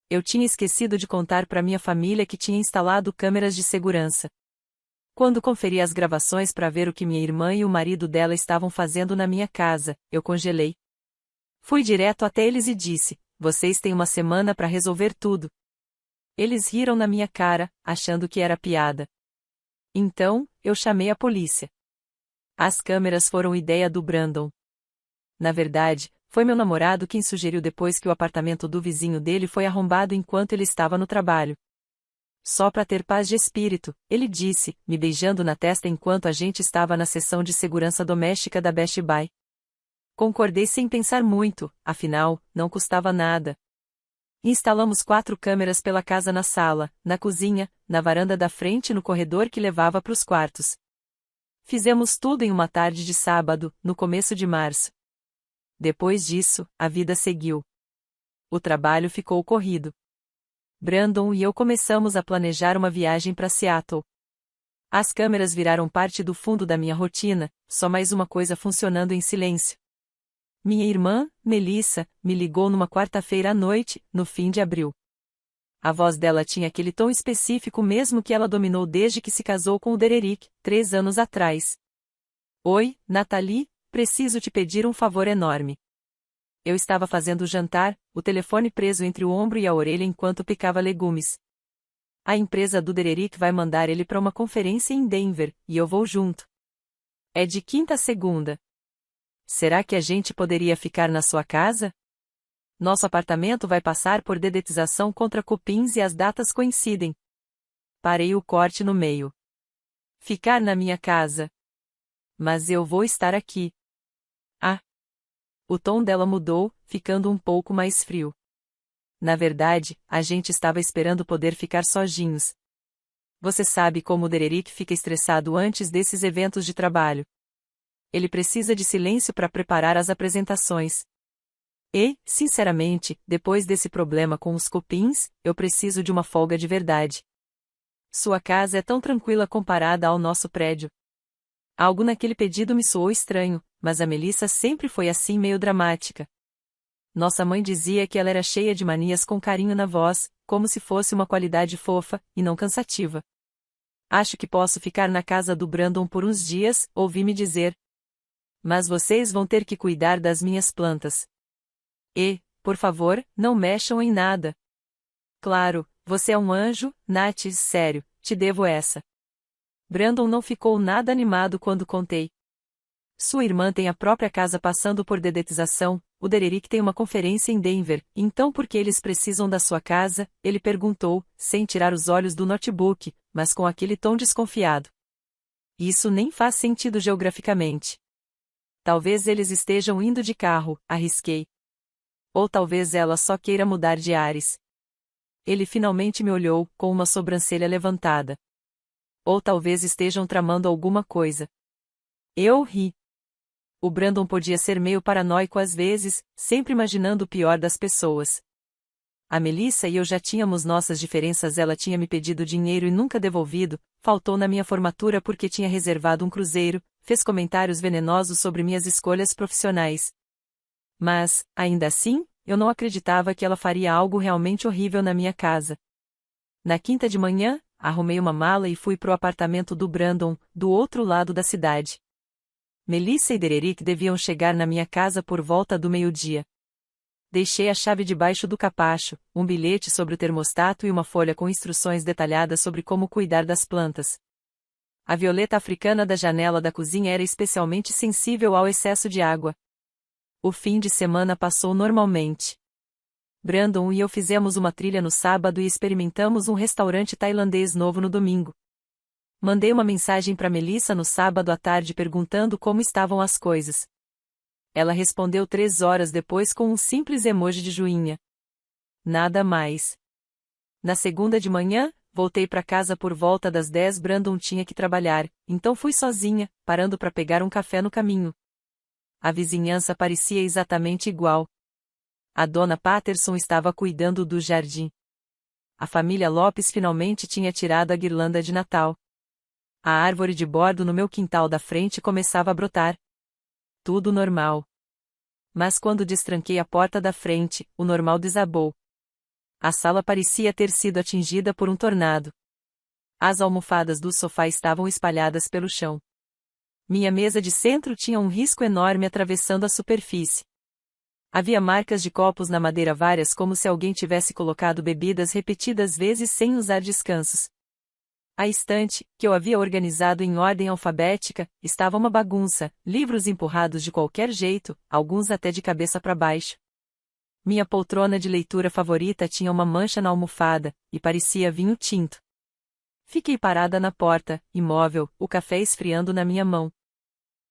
Eu tinha esquecido de contar para minha família que tinha instalado câmeras de segurança. Quando conferi as gravações para ver o que minha irmã e o marido dela estavam fazendo na minha casa, eu congelei. Fui direto até eles e disse: "Vocês têm uma semana para resolver tudo." Eles riram na minha cara, achando que era piada. Então, eu chamei a polícia. As câmeras foram ideia do Brandon. Na verdade, foi meu namorado quem sugeriu depois que o apartamento do vizinho dele foi arrombado enquanto ele estava no trabalho. Só para ter paz de espírito, ele disse, me beijando na testa enquanto a gente estava na sessão de segurança doméstica da Best Buy. Concordei sem pensar muito, afinal, não custava nada. Instalamos 4 câmeras pela casa na sala, na cozinha, na varanda da frente e no corredor que levava para os quartos. Fizemos tudo em uma tarde de sábado, no começo de março. Depois disso, a vida seguiu. O trabalho ficou corrido. Brandon e eu começamos a planejar uma viagem para Seattle. As câmeras viraram parte do fundo da minha rotina, só mais uma coisa funcionando em silêncio. Minha irmã, Melissa, me ligou numa quarta-feira à noite, no fim de abril. A voz dela tinha aquele tom específico mesmo que ela dominou desde que se casou com o Dererick, 3 anos atrás. Oi, Nathalie, preciso te pedir um favor enorme. Eu estava fazendo o jantar, o telefone preso entre o ombro e a orelha enquanto picava legumes. A empresa do Dererick vai mandar ele para uma conferência em Denver, e eu vou junto. É de quinta a segunda. Será que a gente poderia ficar na sua casa? Nosso apartamento vai passar por dedetização contra cupins e as datas coincidem. Parei o corte no meio. Ficar na minha casa. Mas eu vou estar aqui. Ah! O tom dela mudou, ficando um pouco mais frio. Na verdade, a gente estava esperando poder ficar sozinhos. Você sabe como o Dererick fica estressado antes desses eventos de trabalho. Ele precisa de silêncio para preparar as apresentações. E, sinceramente, depois desse problema com os cupins, eu preciso de uma folga de verdade. Sua casa é tão tranquila comparada ao nosso prédio. Algo naquele pedido me soou estranho, mas a Melissa sempre foi assim meio dramática. Nossa mãe dizia que ela era cheia de manias com carinho na voz, como se fosse uma qualidade fofa, e não cansativa. Acho que posso ficar na casa do Brandon por uns dias, ouvi-me dizer. Mas vocês vão ter que cuidar das minhas plantas. E, por favor, não mexam em nada. Claro, você é um anjo, Nath, sério, te devo essa. Brandon não ficou nada animado quando contei. Sua irmã tem a própria casa passando por dedetização, o Dererick tem uma conferência em Denver, então por que eles precisam da sua casa? Ele perguntou, sem tirar os olhos do notebook, mas com aquele tom desconfiado. Isso nem faz sentido geograficamente. Talvez eles estejam indo de carro, arrisquei. Ou talvez ela só queira mudar de ares. Ele finalmente me olhou, com uma sobrancelha levantada. Ou talvez estejam tramando alguma coisa. Eu ri. O Brandon podia ser meio paranoico às vezes, sempre imaginando o pior das pessoas. A Melissa e eu já tínhamos nossas diferenças. Ela tinha me pedido dinheiro e nunca devolvido, faltou na minha formatura porque tinha reservado um cruzeiro, fez comentários venenosos sobre minhas escolhas profissionais. Mas, ainda assim, eu não acreditava que ela faria algo realmente horrível na minha casa. Na quinta de manhã, arrumei uma mala e fui pro apartamento do Brandon, do outro lado da cidade. Melissa e Dererick deviam chegar na minha casa por volta do meio-dia. Deixei a chave debaixo do capacho, um bilhete sobre o termostato e uma folha com instruções detalhadas sobre como cuidar das plantas. A violeta africana da janela da cozinha era especialmente sensível ao excesso de água. O fim de semana passou normalmente. Brandon e eu fizemos uma trilha no sábado e experimentamos um restaurante tailandês novo no domingo. Mandei uma mensagem para Melissa no sábado à tarde perguntando como estavam as coisas. Ela respondeu 3 horas depois com um simples emoji de joinha. Nada mais. Na segunda de manhã, voltei para casa por volta das 10. Brandon tinha que trabalhar, então fui sozinha, parando para pegar um café no caminho. A vizinhança parecia exatamente igual. A dona Patterson estava cuidando do jardim. A família Lopes finalmente tinha tirado a guirlanda de Natal. A árvore de bordo no meu quintal da frente começava a brotar. Tudo normal. Mas quando destranquei a porta da frente, o normal desabou. A sala parecia ter sido atingida por um tornado. As almofadas do sofá estavam espalhadas pelo chão. Minha mesa de centro tinha um risco enorme atravessando a superfície. Havia marcas de copos na madeira várias, como se alguém tivesse colocado bebidas repetidas vezes sem usar descansos. A estante, que eu havia organizado em ordem alfabética, estava uma bagunça, livros empurrados de qualquer jeito, alguns até de cabeça para baixo. Minha poltrona de leitura favorita tinha uma mancha na almofada, e parecia vinho tinto. Fiquei parada na porta, imóvel, o café esfriando na minha mão.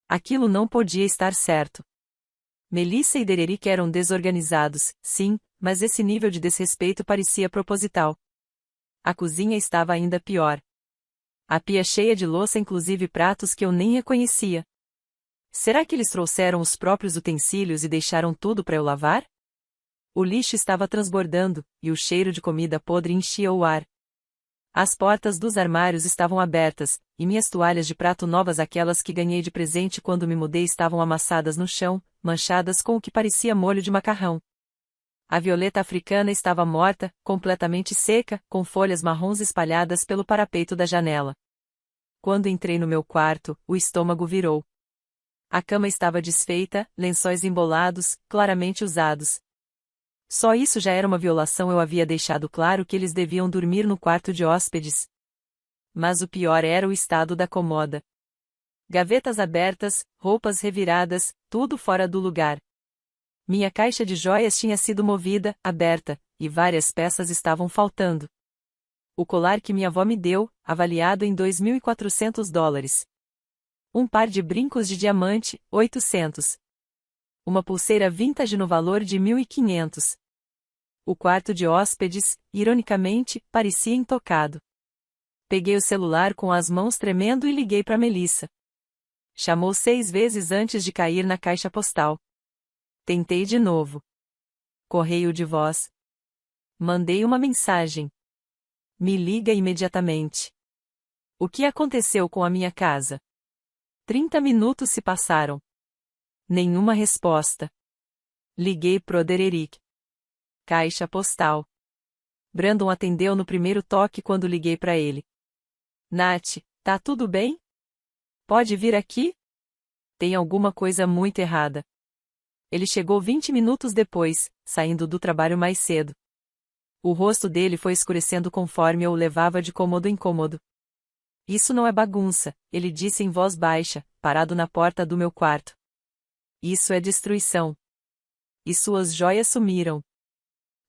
Aquilo não podia estar certo. Melissa e Dererick eram desorganizados, sim, mas esse nível de desrespeito parecia proposital. A cozinha estava ainda pior. A pia cheia de louça, inclusive pratos que eu nem reconhecia. Será que eles trouxeram os próprios utensílios e deixaram tudo para eu lavar? O lixo estava transbordando, e o cheiro de comida podre enchia o ar. As portas dos armários estavam abertas, e minhas toalhas de prato novas, aquelas que ganhei de presente quando me mudei, estavam amassadas no chão, manchadas com o que parecia molho de macarrão. A violeta africana estava morta, completamente seca, com folhas marrons espalhadas pelo parapeito da janela. Quando entrei no meu quarto, o estômago virou. A cama estava desfeita, lençóis embolados, claramente usados. Só isso já era uma violação. Eu havia deixado claro que eles deviam dormir no quarto de hóspedes. Mas o pior era o estado da cômoda. Gavetas abertas, roupas reviradas, tudo fora do lugar. Minha caixa de joias tinha sido movida, aberta, e várias peças estavam faltando. O colar que minha avó me deu, avaliado em $2.400. Um par de brincos de diamante, 800. Uma pulseira vintage no valor de 1.500. O quarto de hóspedes, ironicamente, parecia intocado. Peguei o celular com as mãos tremendo e liguei para Melissa. Chamou 6 vezes antes de cair na caixa postal. Tentei de novo. Correio de voz. Mandei uma mensagem. Me liga imediatamente. O que aconteceu com a minha casa? 30 minutos se passaram. Nenhuma resposta. Liguei pro Dererick. Caixa postal. Brandon atendeu no primeiro toque quando liguei para ele. Nath, tá tudo bem? Pode vir aqui? Tem alguma coisa muito errada. Ele chegou 20 minutos depois, saindo do trabalho mais cedo. O rosto dele foi escurecendo conforme eu o levava de cômodo em cômodo. Isso não é bagunça, ele disse em voz baixa, parado na porta do meu quarto. Isso é destruição. E suas joias sumiram.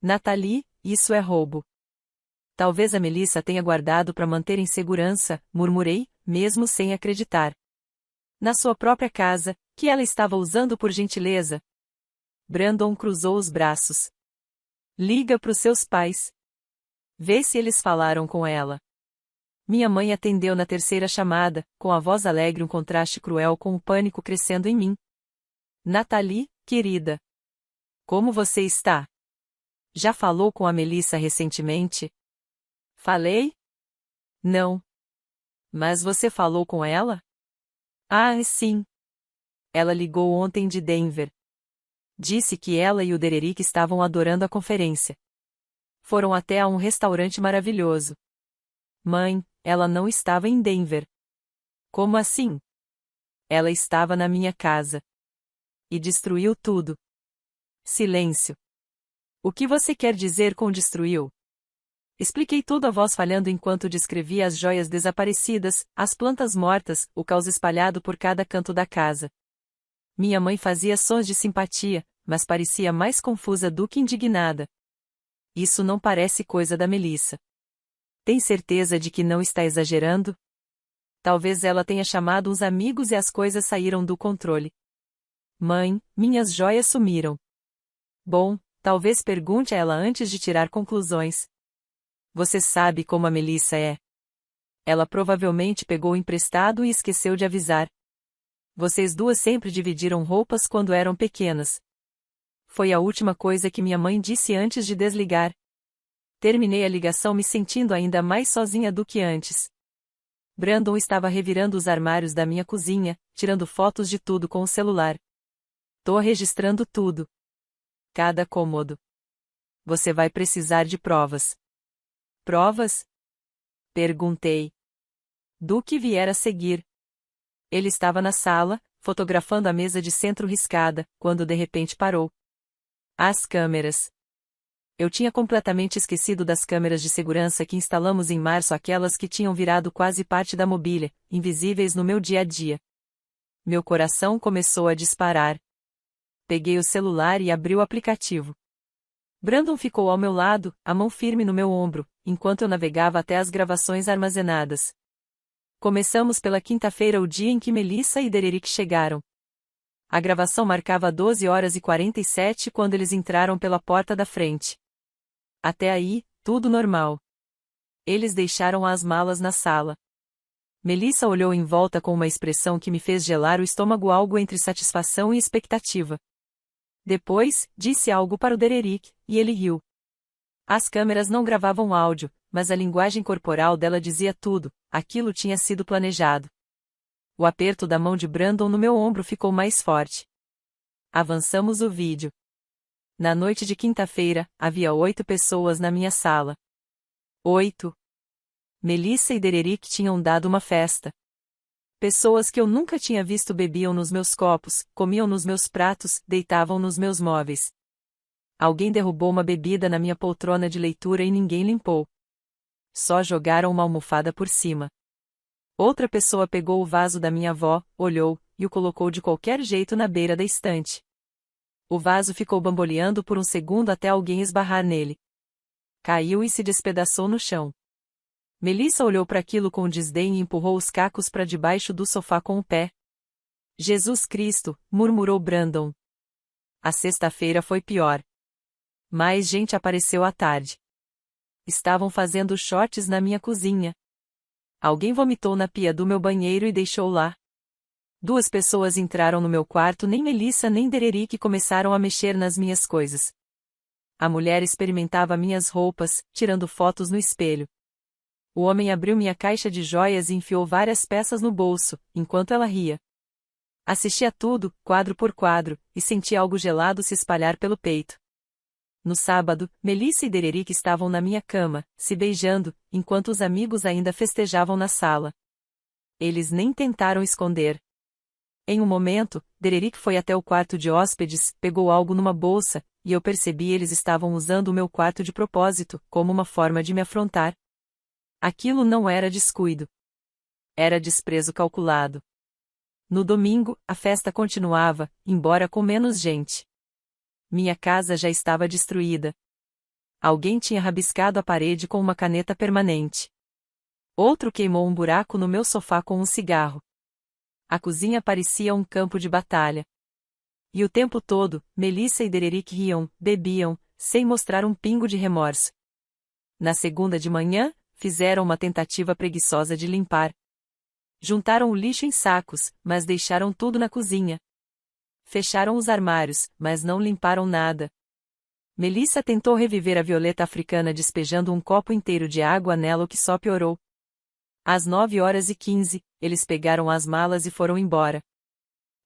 Nathalie, isso é roubo. Talvez a Melissa tenha guardado para manter em segurança, murmurei, mesmo sem acreditar. Na sua própria casa, que ela estava usando por gentileza. Brandon cruzou os braços. Liga pros seus pais. Vê se eles falaram com ela. Minha mãe atendeu na terceira chamada, com a voz alegre, um contraste cruel com o pânico crescendo em mim. Nathalie, querida. Como você está? Já falou com a Melissa recentemente? Falei? Não. Mas você falou com ela? Ah, sim. Ela ligou ontem de Denver. Disse que ela e o Dererick estavam adorando a conferência. Foram até a um restaurante maravilhoso. Mãe, ela não estava em Denver. Como assim? Ela estava na minha casa. E destruiu tudo. Silêncio. O que você quer dizer com destruiu? Expliquei tudo, a voz falhando enquanto descrevia as joias desaparecidas, as plantas mortas, o caos espalhado por cada canto da casa. Minha mãe fazia sons de simpatia, mas parecia mais confusa do que indignada. Isso não parece coisa da Melissa. Tem certeza de que não está exagerando? Talvez ela tenha chamado uns amigos e as coisas saíram do controle. Mãe, minhas joias sumiram. Bom, talvez pergunte a ela antes de tirar conclusões. Você sabe como a Melissa é. Ela provavelmente pegou emprestado e esqueceu de avisar. Vocês duas sempre dividiram roupas quando eram pequenas. Foi a última coisa que minha mãe disse antes de desligar. Terminei a ligação me sentindo ainda mais sozinha do que antes. Brandon estava revirando os armários da minha cozinha, tirando fotos de tudo com o celular. Tô registrando tudo. Cada cômodo. Você vai precisar de provas. Provas? Perguntei. Do que vier a seguir. Ele estava na sala, fotografando a mesa de centro riscada, quando de repente parou. As câmeras. Eu tinha completamente esquecido das câmeras de segurança que instalamos em março, aquelas que tinham virado quase parte da mobília, invisíveis no meu dia a dia. Meu coração começou a disparar. Peguei o celular e abri o aplicativo. Brandon ficou ao meu lado, a mão firme no meu ombro, enquanto eu navegava até as gravações armazenadas. Começamos pela quinta-feira, o dia em que Melissa e Dererick chegaram. A gravação marcava 12h47 quando eles entraram pela porta da frente. Até aí, tudo normal. Eles deixaram as malas na sala. Melissa olhou em volta com uma expressão que me fez gelar o estômago, algo entre satisfação e expectativa. Depois, disse algo para o Dererick, e ele riu. As câmeras não gravavam áudio, mas a linguagem corporal dela dizia tudo, aquilo tinha sido planejado. O aperto da mão de Brandon no meu ombro ficou mais forte. Avançamos o vídeo. Na noite de quinta-feira, havia 8 pessoas na minha sala. 8. Melissa e Dererick tinham dado uma festa. Pessoas que eu nunca tinha visto bebiam nos meus copos, comiam nos meus pratos, deitavam nos meus móveis. Alguém derrubou uma bebida na minha poltrona de leitura e ninguém limpou. Só jogaram uma almofada por cima. Outra pessoa pegou o vaso da minha avó, olhou, e o colocou de qualquer jeito na beira da estante. O vaso ficou bamboleando por um segundo até alguém esbarrar nele. Caiu e se despedaçou no chão. Melissa olhou para aquilo com desdém e empurrou os cacos para debaixo do sofá com o pé. Jesus Cristo, murmurou Brandon. A sexta-feira foi pior. Mais gente apareceu à tarde. Estavam fazendo shorts na minha cozinha. Alguém vomitou na pia do meu banheiro e deixou lá. 2 pessoas entraram no meu quarto, nem Melissa nem Dererick começaram a mexer nas minhas coisas. A mulher experimentava minhas roupas, tirando fotos no espelho. O homem abriu minha caixa de joias e enfiou várias peças no bolso, enquanto ela ria. Assistia tudo, quadro por quadro, e sentia algo gelado se espalhar pelo peito. No sábado, Melissa e Dererick estavam na minha cama, se beijando, enquanto os amigos ainda festejavam na sala. Eles nem tentaram esconder. Em um momento, Dererick foi até o quarto de hóspedes, pegou algo numa bolsa, e eu percebi eles estavam usando o meu quarto de propósito, como uma forma de me afrontar. Aquilo não era descuido. Era desprezo calculado. No domingo, a festa continuava, embora com menos gente. Minha casa já estava destruída. Alguém tinha rabiscado a parede com uma caneta permanente. Outro queimou um buraco no meu sofá com um cigarro. A cozinha parecia um campo de batalha. E o tempo todo, Melissa e Dererick riam, bebiam, sem mostrar um pingo de remorso. Na segunda de manhã, fizeram uma tentativa preguiçosa de limpar. Juntaram o lixo em sacos, mas deixaram tudo na cozinha. Fecharam os armários, mas não limparam nada. Melissa tentou reviver a violeta africana despejando um copo inteiro de água nela, o que só piorou. Às 9h15, eles pegaram as malas e foram embora.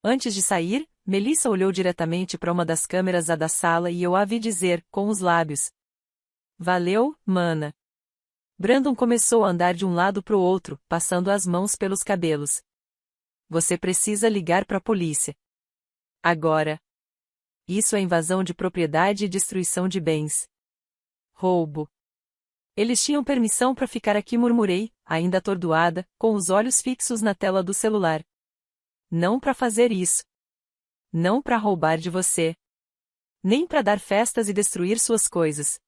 Antes de sair, Melissa olhou diretamente para uma das câmeras da sala e eu a vi dizer, com os lábios: "Valeu, mana." Brandon começou a andar de um lado para o outro, passando as mãos pelos cabelos. "Você precisa ligar para a polícia. Agora. Isso é invasão de propriedade e destruição de bens. Roubo." "Eles tinham permissão para ficar aqui", murmurei, ainda atordoada, com os olhos fixos na tela do celular. "Não para fazer isso. Não para roubar de você. Nem para dar festas e destruir suas coisas."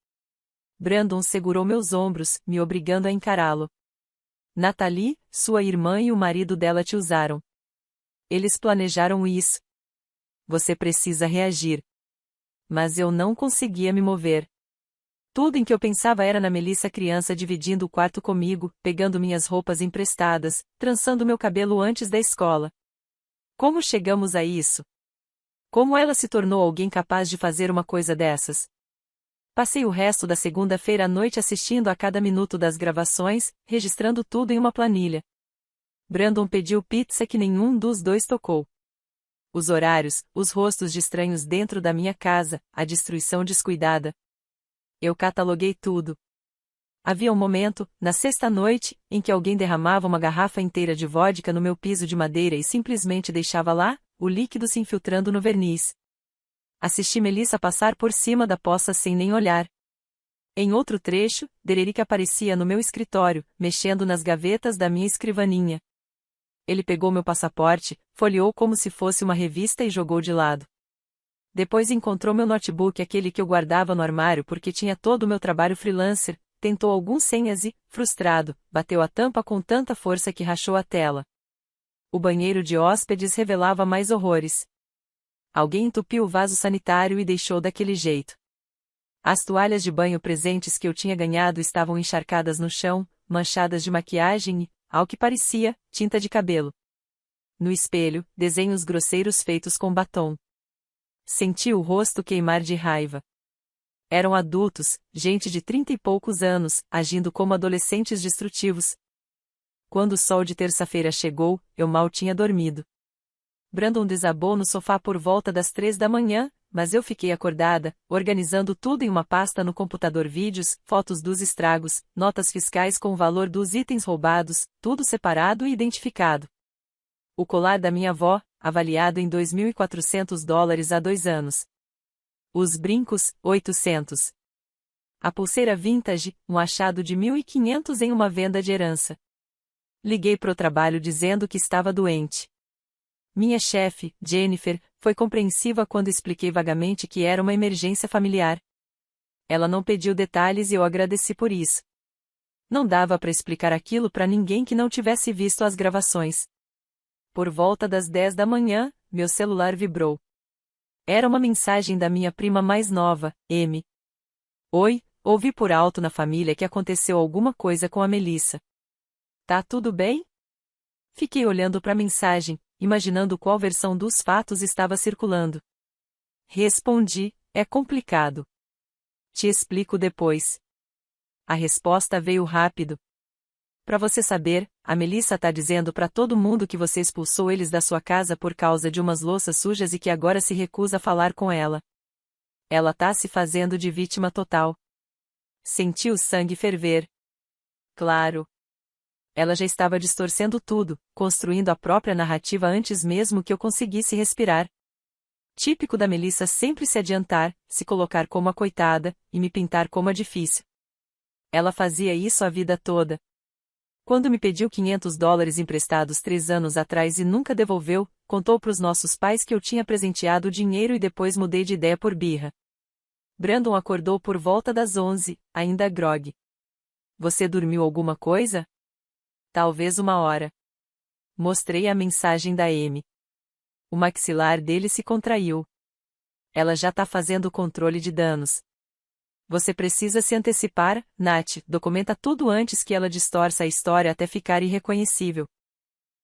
Brandon segurou meus ombros, me obrigando a encará-lo. "Natalie, sua irmã e o marido dela te usaram. Eles planejaram isso. Você precisa reagir." Mas eu não conseguia me mover. Tudo em que eu pensava era na Melissa criança dividindo o quarto comigo, pegando minhas roupas emprestadas, trançando meu cabelo antes da escola. Como chegamos a isso? Como ela se tornou alguém capaz de fazer uma coisa dessas? Passei o resto da segunda-feira à noite assistindo a cada minuto das gravações, registrando tudo em uma planilha. Brandon pediu pizza que nenhum dos dois tocou. Os horários, os rostos de estranhos dentro da minha casa, a destruição descuidada. Eu cataloguei tudo. Havia um momento, na sexta noite, em que alguém derramava uma garrafa inteira de vodka no meu piso de madeira e simplesmente deixava lá, o líquido se infiltrando no verniz. Assisti Melissa passar por cima da poça sem nem olhar. Em outro trecho, Dererick aparecia no meu escritório, mexendo nas gavetas da minha escrivaninha. Ele pegou meu passaporte, folheou como se fosse uma revista e jogou de lado. Depois encontrou meu notebook, aquele que eu guardava no armário porque tinha todo o meu trabalho freelancer, tentou alguns senhas e, frustrado, bateu a tampa com tanta força que rachou a tela. O banheiro de hóspedes revelava mais horrores. Alguém entupiu o vaso sanitário e deixou daquele jeito. As toalhas de banho presentes que eu tinha ganhado estavam encharcadas no chão, manchadas de maquiagem e, ao que parecia, tinta de cabelo. No espelho, desenhos grosseiros feitos com batom. Senti o rosto queimar de raiva. Eram adultos, gente de 30 e poucos anos, agindo como adolescentes destrutivos. Quando o sol de terça-feira chegou, eu mal tinha dormido. Brandon desabou no sofá por volta das 3 da manhã, mas eu fiquei acordada, organizando tudo em uma pasta no computador: vídeos, fotos dos estragos, notas fiscais com o valor dos itens roubados, tudo separado e identificado. O colar da minha avó, avaliado em $2.400 há 2 anos. Os brincos, 800. A pulseira vintage, um achado de 1.500 em uma venda de herança. Liguei pro trabalho dizendo que estava doente. Minha chefe, Jennifer, foi compreensiva quando expliquei vagamente que era uma emergência familiar. Ela não pediu detalhes e eu agradeci por isso. Não dava para explicar aquilo para ninguém que não tivesse visto as gravações. Por volta das 10 da manhã, meu celular vibrou. Era uma mensagem da minha prima mais nova, Amy. Oi, ouvi por alto na família que aconteceu alguma coisa com a Melissa. Tá tudo bem? Fiquei olhando para a mensagem, imaginando qual versão dos fatos estava circulando. Respondi: é complicado. Te explico depois. A resposta veio rápido. Pra você saber, a Melissa tá dizendo pra todo mundo que você expulsou eles da sua casa por causa de umas louças sujas e que agora se recusa a falar com ela. Ela tá se fazendo de vítima total. Senti o sangue ferver. Claro. Ela já estava distorcendo tudo, construindo a própria narrativa antes mesmo que eu conseguisse respirar. Típico da Melissa sempre se adiantar, se colocar como a coitada, e me pintar como a difícil. Ela fazia isso a vida toda. Quando me pediu $500 emprestados 3 anos atrás e nunca devolveu, contou pros nossos pais que eu tinha presenteado o dinheiro e depois mudei de ideia por birra. Brandon acordou por volta das 11, ainda grogue. Você dormiu alguma coisa? Talvez 1 hora. Mostrei a mensagem da Amy. O maxilar dele se contraiu. Ela já tá fazendo controle de danos. Você precisa se antecipar, Nath, documenta tudo antes que ela distorça a história até ficar irreconhecível.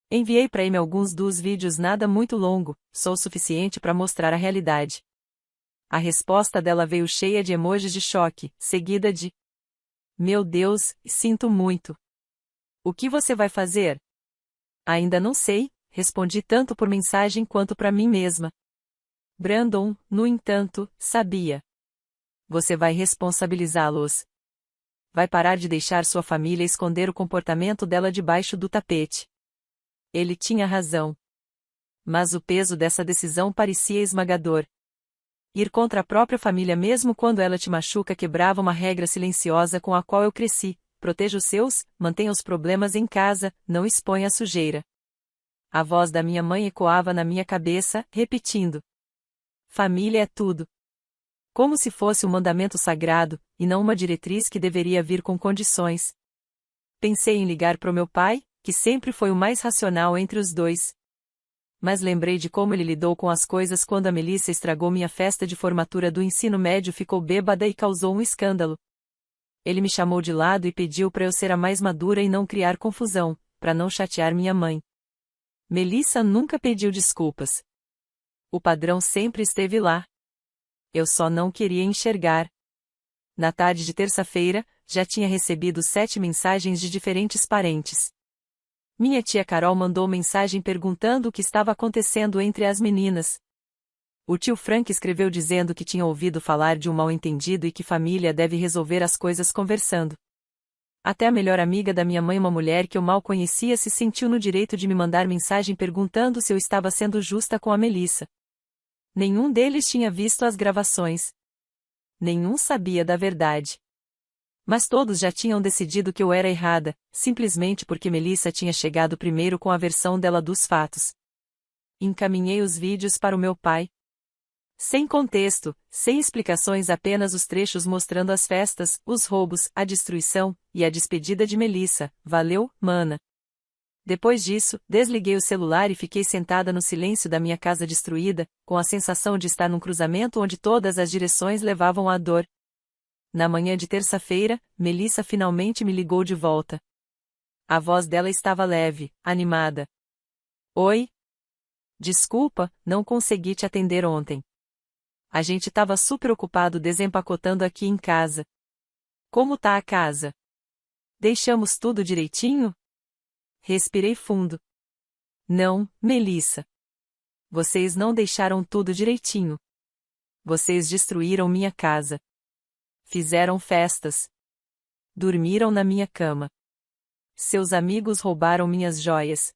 Enviei para Amy alguns dos vídeos, nada muito longo, só o suficiente para mostrar a realidade. A resposta dela veio cheia de emojis de choque, seguida de: meu Deus, sinto muito. O que você vai fazer? Ainda não sei, respondi tanto por mensagem quanto para mim mesma. Brandon, no entanto, sabia. Você vai responsabilizá-los. Vai parar de deixar sua família esconder o comportamento dela debaixo do tapete. Ele tinha razão. Mas o peso dessa decisão parecia esmagador. Ir contra a própria família mesmo quando ela te machuca quebrava uma regra silenciosa com a qual eu cresci: proteja os seus, mantenha os problemas em casa, não exponha a sujeira. A voz da minha mãe ecoava na minha cabeça, repetindo: família é tudo. Como se fosse um mandamento sagrado, e não uma diretriz que deveria vir com condições. Pensei em ligar pro meu pai, que sempre foi o mais racional entre os dois. Mas lembrei de como ele lidou com as coisas quando a Melissa estragou minha festa de formatura do ensino médio, ficou bêbada e causou um escândalo. Ele me chamou de lado e pediu para eu ser a mais madura e não criar confusão, para não chatear minha mãe. Melissa nunca pediu desculpas. O padrão sempre esteve lá. Eu só não queria enxergar. Na tarde de terça-feira, já tinha recebido 7 mensagens de diferentes parentes. Minha tia Carol mandou mensagem perguntando o que estava acontecendo entre as meninas. O tio Frank escreveu dizendo que tinha ouvido falar de um mal-entendido e que família deve resolver as coisas conversando. Até a melhor amiga da minha mãe, uma mulher que eu mal conhecia, se sentiu no direito de me mandar mensagem perguntando se eu estava sendo justa com a Melissa. Nenhum deles tinha visto as gravações. Nenhum sabia da verdade. Mas todos já tinham decidido que eu era errada, simplesmente porque Melissa tinha chegado primeiro com a versão dela dos fatos. Encaminhei os vídeos para o meu pai. Sem contexto, sem explicações, apenas os trechos mostrando as festas, os roubos, a destruição e a despedida de Melissa. Valeu, mana. Depois disso, desliguei o celular e fiquei sentada no silêncio da minha casa destruída, com a sensação de estar num cruzamento onde todas as direções levavam à dor. Na manhã de terça-feira, Melissa finalmente me ligou de volta. A voz dela estava leve, animada. Oi? Desculpa, não consegui te atender ontem. A gente estava super ocupado desempacotando aqui em casa. Como tá a casa? Deixamos tudo direitinho? Respirei fundo. Não, Melissa. Vocês não deixaram tudo direitinho. Vocês destruíram minha casa. Fizeram festas. Dormiram na minha cama. Seus amigos roubaram minhas joias.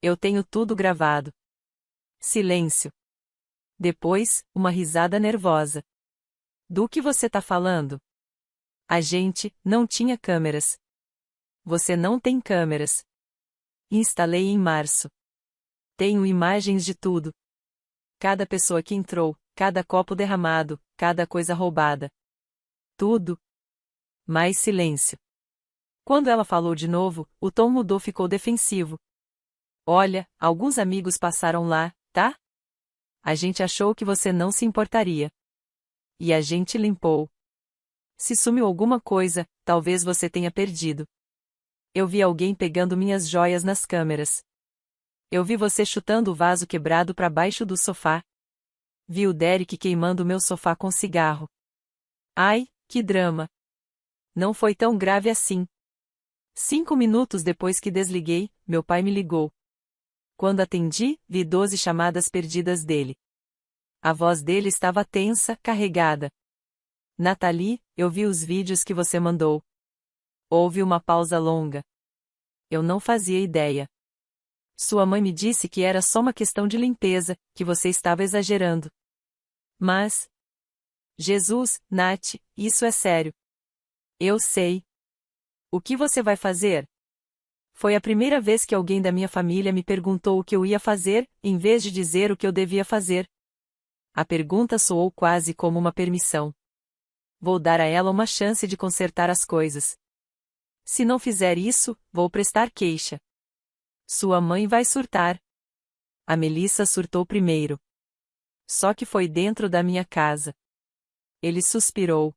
Eu tenho tudo gravado. Silêncio. Depois, uma risada nervosa. Do que você tá falando? A gente não tinha câmeras. Você não tem câmeras. Instalei em março. Tenho imagens de tudo. Cada pessoa que entrou, cada copo derramado, cada coisa roubada. Tudo. Mais silêncio. Quando ela falou de novo, o tom mudou, ficou defensivo. Olha, alguns amigos passaram lá, tá? A gente achou que você não se importaria. E a gente limpou. Se sumiu alguma coisa, talvez você tenha perdido. Eu vi alguém pegando minhas joias nas câmeras. Eu vi você chutando o vaso quebrado para baixo do sofá. Vi o Derek queimando meu sofá com cigarro. Ai, que drama. Não foi tão grave assim. 5 minutos depois que desliguei, meu pai me ligou. Quando atendi, vi 12 chamadas perdidas dele. A voz dele estava tensa, carregada. Nathalie, eu vi os vídeos que você mandou. Houve uma pausa longa. Eu não fazia ideia. Sua mãe me disse que era só uma questão de limpeza, que você estava exagerando. Mas... Jesus, Nath, isso é sério. Eu sei. O que você vai fazer? Foi a primeira vez que alguém da minha família me perguntou o que eu ia fazer, em vez de dizer o que eu devia fazer. A pergunta soou quase como uma permissão. Vou dar a ela uma chance de consertar as coisas. Se não fizer isso, vou prestar queixa. Sua mãe vai surtar. A Melissa surtou primeiro. Só que foi dentro da minha casa. Ele suspirou.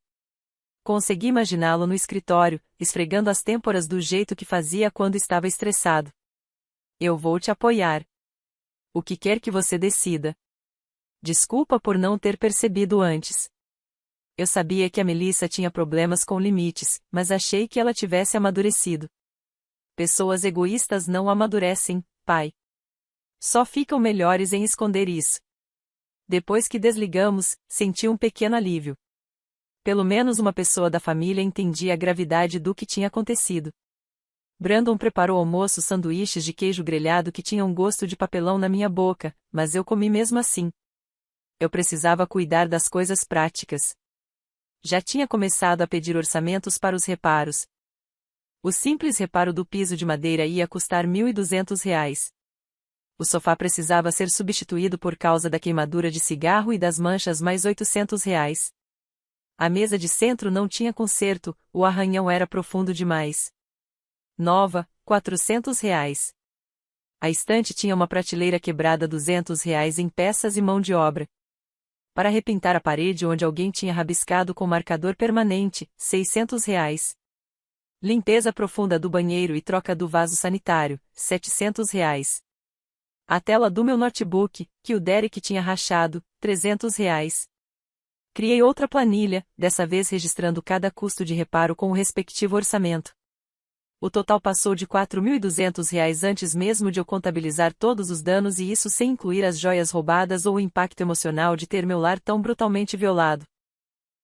Consegui imaginá-lo no escritório, esfregando as têmporas do jeito que fazia quando estava estressado. Eu vou te apoiar. O que quer que você decida. Desculpa por não ter percebido antes. Eu sabia que a Melissa tinha problemas com limites, mas achei que ela tivesse amadurecido. Pessoas egoístas não amadurecem, pai. Só ficam melhores em esconder isso. Depois que desligamos, senti um pequeno alívio. Pelo menos uma pessoa da família entendia a gravidade do que tinha acontecido. Brandon preparou almoço, sanduíches de queijo grelhado que tinham gosto de papelão na minha boca, mas eu comi mesmo assim. Eu precisava cuidar das coisas práticas. Já tinha começado a pedir orçamentos para os reparos. O simples reparo do piso de madeira ia custar R$ 1.200. O sofá precisava ser substituído por causa da queimadura de cigarro e das manchas, mais R$ 800. A mesa de centro não tinha conserto, o arranhão era profundo demais. Nova, R$ 400. A estante tinha uma prateleira quebrada, R$ 200 em peças e mão de obra. Para repintar a parede onde alguém tinha rabiscado com marcador permanente, R$ 600. Limpeza profunda do banheiro e troca do vaso sanitário, R$ 700. A tela do meu notebook, que o Derek tinha rachado, R$ 300. Criei outra planilha, dessa vez registrando cada custo de reparo com o respectivo orçamento. O total passou de R$ 4.200 antes mesmo de eu contabilizar todos os danos e isso sem incluir as joias roubadas ou o impacto emocional de ter meu lar tão brutalmente violado.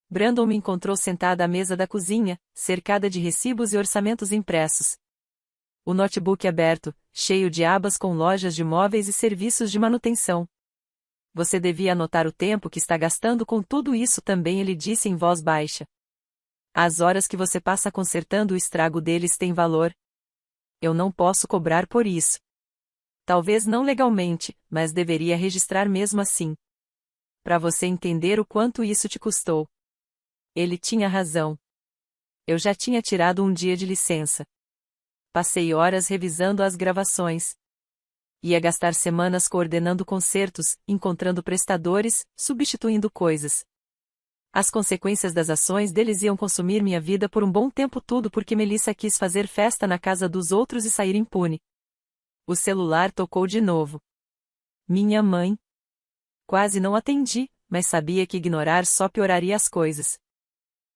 Brandon me encontrou sentada à mesa da cozinha, cercada de recibos e orçamentos impressos. O notebook aberto, cheio de abas com lojas de móveis e serviços de manutenção. Você devia anotar o tempo que está gastando com tudo isso também, ele disse em voz baixa. As horas que você passa consertando o estrago deles têm valor. Eu não posso cobrar por isso. Talvez não legalmente, mas deveria registrar mesmo assim. Para você entender o quanto isso te custou. Ele tinha razão. Eu já tinha tirado um dia de licença. Passei horas revisando as gravações. Ia gastar semanas coordenando concertos, encontrando prestadores, substituindo coisas. As consequências das ações deles iam consumir minha vida por um bom tempo, tudo porque Melissa quis fazer festa na casa dos outros e sair impune. O celular tocou de novo. Minha mãe. Quase não atendi, mas sabia que ignorar só pioraria as coisas.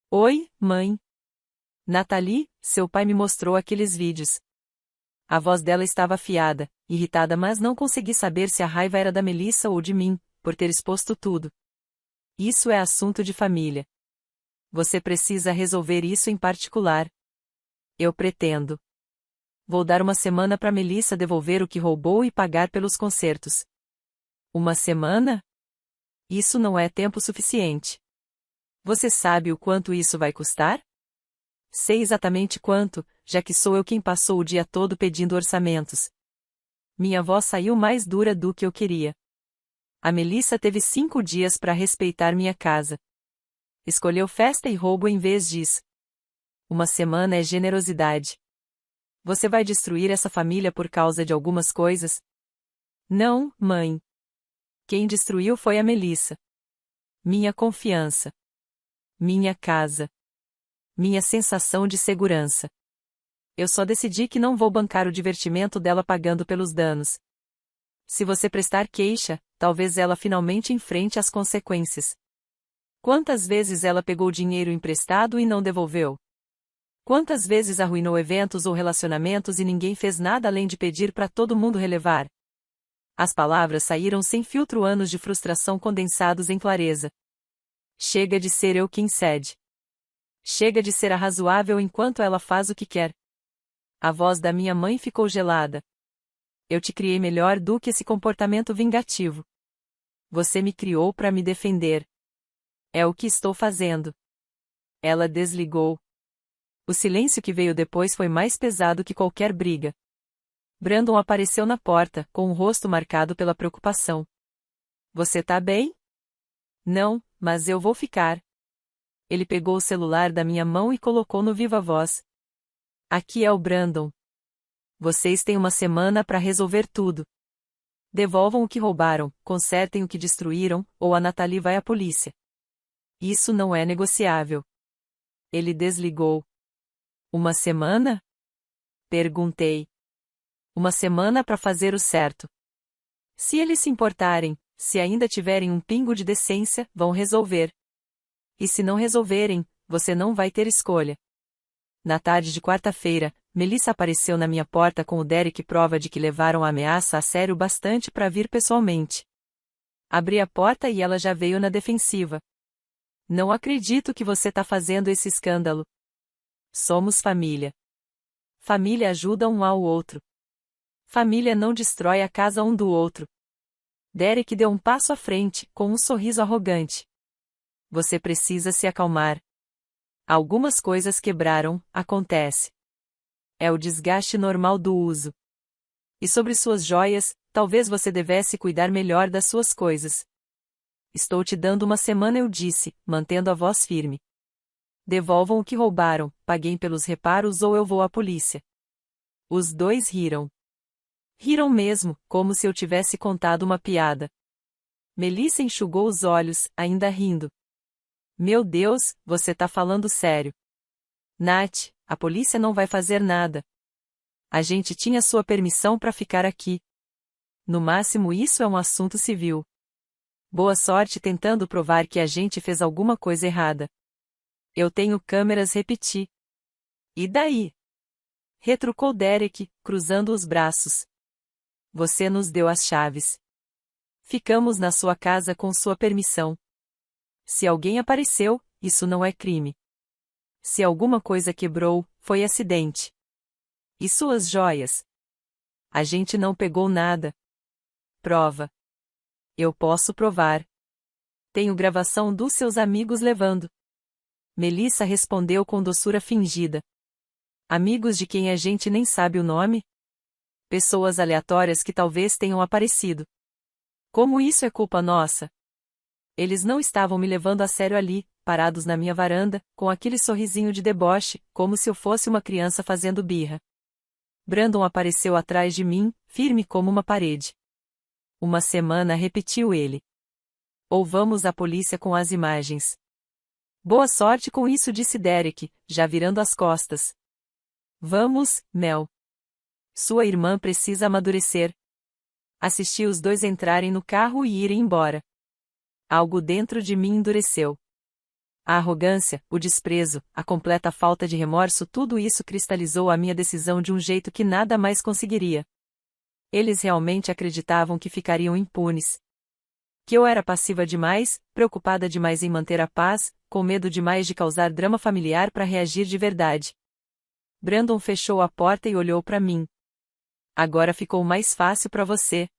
Oi, mãe. Nathalie, seu pai me mostrou aqueles vídeos. A voz dela estava afiada, irritada, mas não consegui saber se a raiva era da Melissa ou de mim, por ter exposto tudo. Isso é assunto de família. Você precisa resolver isso em particular. Eu pretendo. Vou dar uma semana para Melissa devolver o que roubou e pagar pelos concertos. Uma semana? Isso não é tempo suficiente. Você sabe o quanto isso vai custar? Sei exatamente quanto, já que sou eu quem passou o dia todo pedindo orçamentos. Minha voz saiu mais dura do que eu queria. A Melissa teve 5 dias para respeitar minha casa. Escolheu festa e roubo em vez disso. Uma semana é generosidade. Você vai destruir essa família por causa de algumas coisas? Não, mãe. Quem destruiu foi a Melissa. Minha confiança. Minha casa. Minha sensação de segurança. Eu só decidi que não vou bancar o divertimento dela pagando pelos danos. Se você prestar queixa, talvez ela finalmente enfrente as consequências. Quantas vezes ela pegou dinheiro emprestado e não devolveu? Quantas vezes arruinou eventos ou relacionamentos e ninguém fez nada além de pedir para todo mundo relevar? As palavras saíram sem filtro, anos de frustração condensados em clareza. Chega de ser eu quem cede. Chega de ser a razoável enquanto ela faz o que quer. A voz da minha mãe ficou gelada. Eu te criei melhor do que esse comportamento vingativo. Você me criou para me defender. É o que estou fazendo. Ela desligou. O silêncio que veio depois foi mais pesado que qualquer briga. Brandon apareceu na porta, com o rosto marcado pela preocupação. Você tá bem? Não, mas eu vou ficar. Ele pegou o celular da minha mão e colocou no viva voz. Aqui é o Brandon. Vocês têm uma semana para resolver tudo. Devolvam o que roubaram, consertem o que destruíram, ou a Nathalie vai à polícia. Isso não é negociável. Ele desligou. Uma semana? Perguntei. Uma semana para fazer o certo. Se eles se importarem, se ainda tiverem um pingo de decência, vão resolver. E se não resolverem, você não vai ter escolha. Na tarde de quarta-feira, Melissa apareceu na minha porta com o Derek, prova de que levaram a ameaça a sério bastante para vir pessoalmente. Abri a porta e ela já veio na defensiva. Não acredito que você tá fazendo esse escândalo. Somos família. Família ajuda um ao outro. Família não destrói a casa um do outro. Derek deu um passo à frente, com um sorriso arrogante. Você precisa se acalmar. Algumas coisas quebraram, acontece. É o desgaste normal do uso. E sobre suas joias, talvez você devesse cuidar melhor das suas coisas. Estou te dando uma semana, eu disse, mantendo a voz firme. Devolvam o que roubaram, paguem pelos reparos ou eu vou à polícia. Os dois riram. Riram mesmo, como se eu tivesse contado uma piada. Melissa enxugou os olhos, ainda rindo. Meu Deus, você tá falando sério. Nath, a polícia não vai fazer nada. A gente tinha sua permissão para ficar aqui. No máximo isso é um assunto civil. Boa sorte tentando provar que a gente fez alguma coisa errada. Eu tenho câmeras, repeti. E daí? retrucou Derek, cruzando os braços. Você nos deu as chaves. Ficamos na sua casa com sua permissão. Se alguém apareceu, isso não é crime. Se alguma coisa quebrou, foi acidente. E suas joias? A gente não pegou nada. Prova. Eu posso provar. Tenho gravação dos seus amigos levando. Melissa respondeu com doçura fingida. Amigos de quem a gente nem sabe o nome? Pessoas aleatórias que talvez tenham aparecido. Como isso é culpa nossa? Eles não estavam me levando a sério ali, parados na minha varanda, com aquele sorrisinho de deboche, como se eu fosse uma criança fazendo birra. Brandon apareceu atrás de mim, firme como uma parede. Uma semana, repetiu ele. Ou vamos à polícia com as imagens. Boa sorte com isso, disse Derek, já virando as costas. Vamos, Mel. Sua irmã precisa amadurecer. Assisti os dois entrarem no carro e irem embora. Algo dentro de mim endureceu. A arrogância, o desprezo, a completa falta de remorso, tudo isso cristalizou a minha decisão de um jeito que nada mais conseguiria. Eles realmente acreditavam que ficariam impunes. Que eu era passiva demais, preocupada demais em manter a paz, com medo demais de causar drama familiar para reagir de verdade. Brandon fechou a porta e olhou para mim. Agora ficou mais fácil para você.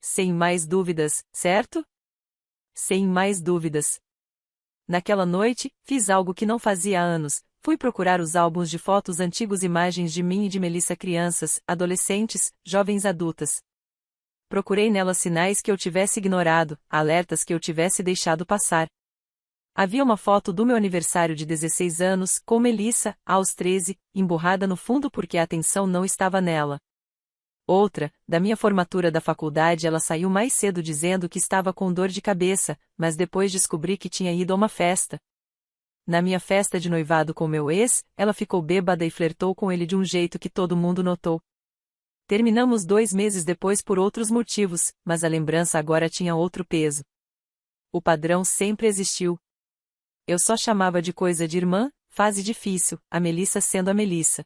Sem mais dúvidas, certo? Sem mais dúvidas. Naquela noite, fiz algo que não fazia há anos, fui procurar os álbuns de fotos antigos, imagens de mim e de Melissa crianças, adolescentes, jovens adultas. Procurei nelas sinais que eu tivesse ignorado, alertas que eu tivesse deixado passar. Havia uma foto do meu aniversário de 16 anos, com Melissa, aos 13, emburrada no fundo porque a atenção não estava nela. Outra, da minha formatura da faculdade, ela saiu mais cedo dizendo que estava com dor de cabeça, mas depois descobri que tinha ido a uma festa. Na minha festa de noivado com meu ex, ela ficou bêbada e flertou com ele de um jeito que todo mundo notou. Terminamos 2 meses depois por outros motivos, mas a lembrança agora tinha outro peso. O padrão sempre existiu. Eu só chamava de coisa de irmã, fase difícil, a Melissa sendo a Melissa.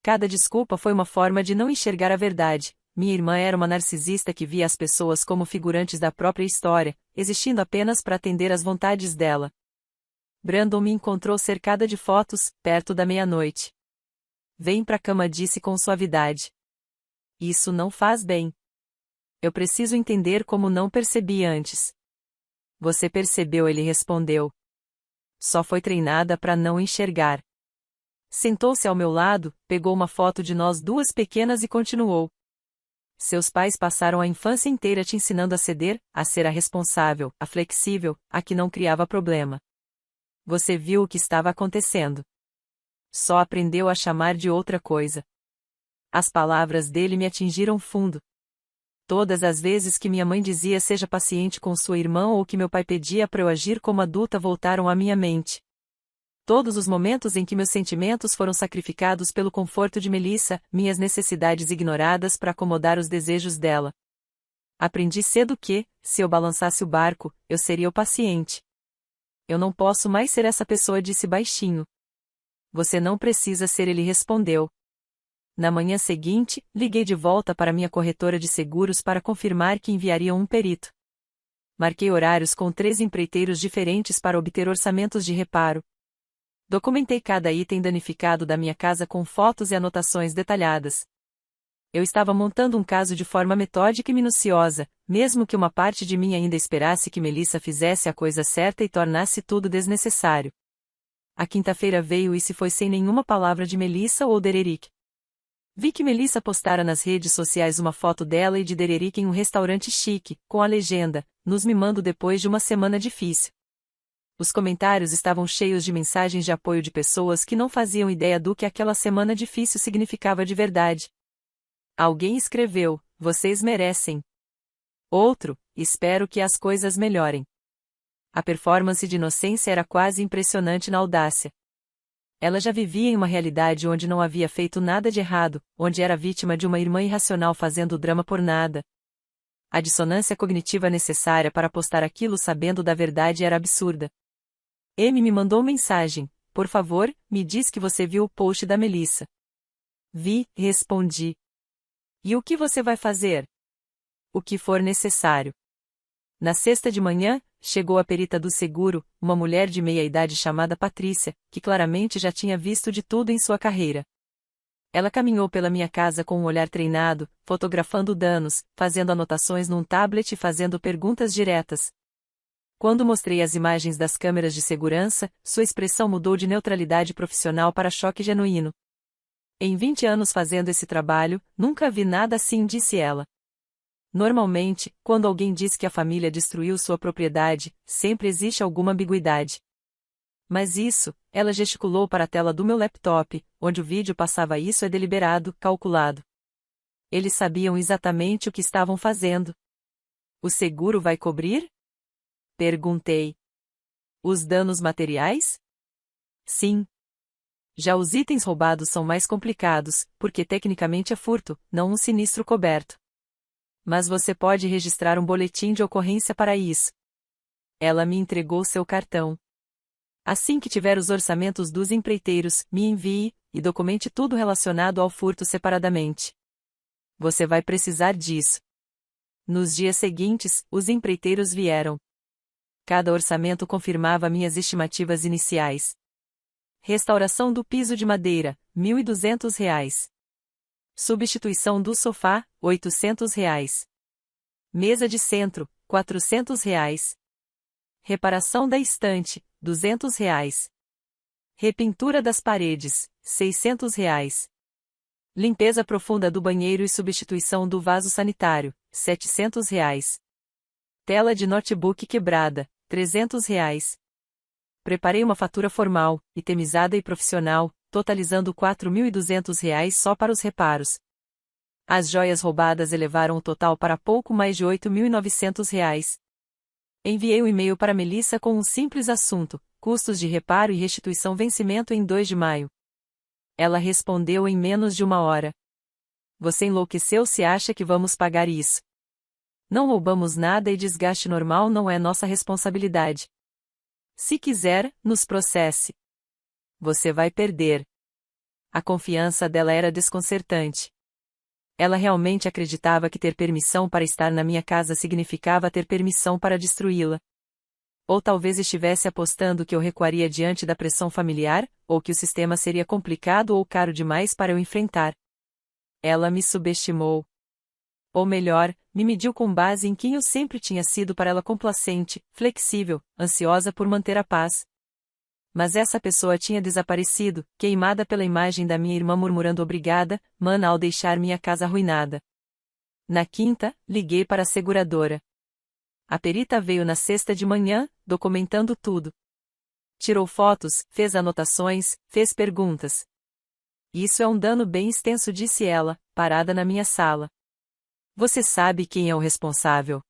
Cada desculpa foi uma forma de não enxergar a verdade. Minha irmã era uma narcisista que via as pessoas como figurantes da própria história, existindo apenas para atender às vontades dela. Brandon me encontrou cercada de fotos, perto da meia-noite. Vem pra cama, disse com suavidade. Isso não faz bem. Eu preciso entender como não percebi antes. Você percebeu, ele respondeu. Só foi treinada para não enxergar. Sentou-se ao meu lado, pegou uma foto de nós duas pequenas e continuou. Seus pais passaram a infância inteira te ensinando a ceder, a ser a responsável, a flexível, a que não criava problema. Você viu o que estava acontecendo. Só aprendeu a chamar de outra coisa. As palavras dele me atingiram fundo. Todas as vezes que minha mãe dizia seja paciente com sua irmã ou que meu pai pedia para eu agir como adulta voltaram à minha mente. Todos os momentos em que meus sentimentos foram sacrificados pelo conforto de Melissa, minhas necessidades ignoradas para acomodar os desejos dela. Aprendi cedo que, se eu balançasse o barco, eu seria o paciente. Eu não posso mais ser essa pessoa, disse baixinho. Você não precisa ser, ele respondeu. Na manhã seguinte, liguei de volta para minha corretora de seguros para confirmar que enviariam um perito. Marquei horários com 3 empreiteiros diferentes para obter orçamentos de reparo. Documentei cada item danificado da minha casa com fotos e anotações detalhadas. Eu estava montando um caso de forma metódica e minuciosa, mesmo que uma parte de mim ainda esperasse que Melissa fizesse a coisa certa e tornasse tudo desnecessário. A quinta-feira veio e se foi sem nenhuma palavra de Melissa ou Dererick. Vi que Melissa postara nas redes sociais uma foto dela e de Dererick em um restaurante chique, com a legenda, nos mimando depois de uma semana difícil. Os comentários estavam cheios de mensagens de apoio de pessoas que não faziam ideia do que aquela semana difícil significava de verdade. Alguém escreveu, vocês merecem. Outro, espero que as coisas melhorem. A performance de inocência era quase impressionante na audácia. Ela já vivia em uma realidade onde não havia feito nada de errado, onde era vítima de uma irmã irracional fazendo drama por nada. A dissonância cognitiva necessária para postar aquilo sabendo da verdade era absurda. M me mandou mensagem, por favor, me diz que você viu o post da Melissa. Vi, respondi. E o que você vai fazer? O que for necessário. Na sexta de manhã, chegou a perita do seguro, uma mulher de meia-idade chamada Patrícia, que claramente já tinha visto de tudo em sua carreira. Ela caminhou pela minha casa com um olhar treinado, fotografando danos, fazendo anotações num tablet e fazendo perguntas diretas. Quando mostrei as imagens das câmeras de segurança, sua expressão mudou de neutralidade profissional para choque genuíno. Em 20 anos fazendo esse trabalho, nunca vi nada assim, disse ela. Normalmente, quando alguém diz que a família destruiu sua propriedade, sempre existe alguma ambiguidade. Mas isso, ela gesticulou para a tela do meu laptop, onde o vídeo passava, isso é deliberado, calculado. Eles sabiam exatamente o que estavam fazendo. O seguro vai cobrir? Perguntei. Os danos materiais? Sim. Já os itens roubados são mais complicados, porque tecnicamente é furto, não um sinistro coberto. Mas você pode registrar um boletim de ocorrência para isso. Ela me entregou seu cartão. Assim que tiver os orçamentos dos empreiteiros, me envie, e documente tudo relacionado ao furto separadamente. Você vai precisar disso. Nos dias seguintes, os empreiteiros vieram. Cada orçamento confirmava minhas estimativas iniciais. Restauração do piso de madeira, R$ 1.200. Substituição do sofá, R$ 800. Mesa de centro, R$ 400. Reparação da estante, R$ 200. Repintura das paredes, R$ 600. Limpeza profunda do banheiro e substituição do vaso sanitário, R$ 700. Tela de notebook quebrada, R$ 300. Preparei uma fatura formal, itemizada e profissional, totalizando R$ 4.200 só para os reparos. As joias roubadas elevaram o total para pouco mais de R$ 8.900. Enviei um e-mail para Melissa com um simples assunto: custos de reparo e restituição, vencimento em 2 de maio. Ela respondeu em menos de 1 hora. Você enlouqueceu se acha que vamos pagar isso? Não roubamos nada e desgaste normal não é nossa responsabilidade. Se quiser, nos processe. Você vai perder. A confiança dela era desconcertante. Ela realmente acreditava que ter permissão para estar na minha casa significava ter permissão para destruí-la. Ou talvez estivesse apostando que eu recuaria diante da pressão familiar, ou que o sistema seria complicado ou caro demais para eu enfrentar. Ela me subestimou. Ou melhor, me mediu com base em quem eu sempre tinha sido para ela: complacente, flexível, ansiosa por manter a paz. Mas essa pessoa tinha desaparecido, queimada pela imagem da minha irmã murmurando obrigada, mana, ao deixar minha casa arruinada. Na quinta, liguei para a seguradora. A perita veio na sexta de manhã, documentando tudo. Tirou fotos, fez anotações, fez perguntas. Isso é um dano bem extenso, disse ela, parada na minha sala. Você sabe quem é o responsável?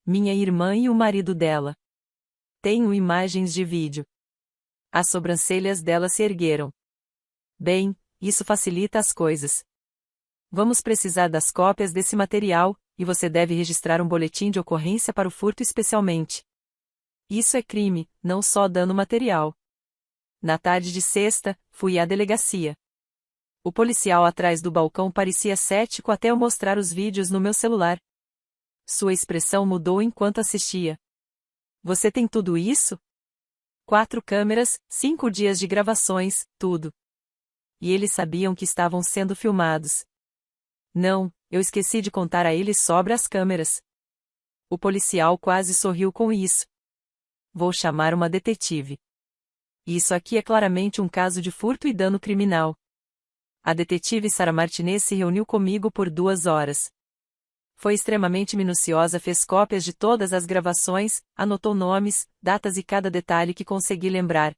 Minha irmã e o marido dela. Tenho imagens de vídeo. As sobrancelhas dela se ergueram. Bem, isso facilita as coisas. Vamos precisar das cópias desse material, e você deve registrar um boletim de ocorrência para o furto especialmente. Isso é crime, não só dano material. Na tarde de sexta, fui à delegacia. O policial atrás do balcão parecia cético até eu mostrar os vídeos no meu celular. Sua expressão mudou enquanto assistia. Você tem tudo isso? 4 câmeras, 5 dias de gravações, tudo. E eles sabiam que estavam sendo filmados. Não, eu esqueci de contar a eles sobre as câmeras. O policial quase sorriu com isso. Vou chamar uma detetive. Isso aqui é claramente um caso de furto e dano criminal. A detetive Sarah Martinez se reuniu comigo por 2 horas. Foi extremamente minuciosa, fez cópias de todas as gravações, anotou nomes, datas e cada detalhe que consegui lembrar.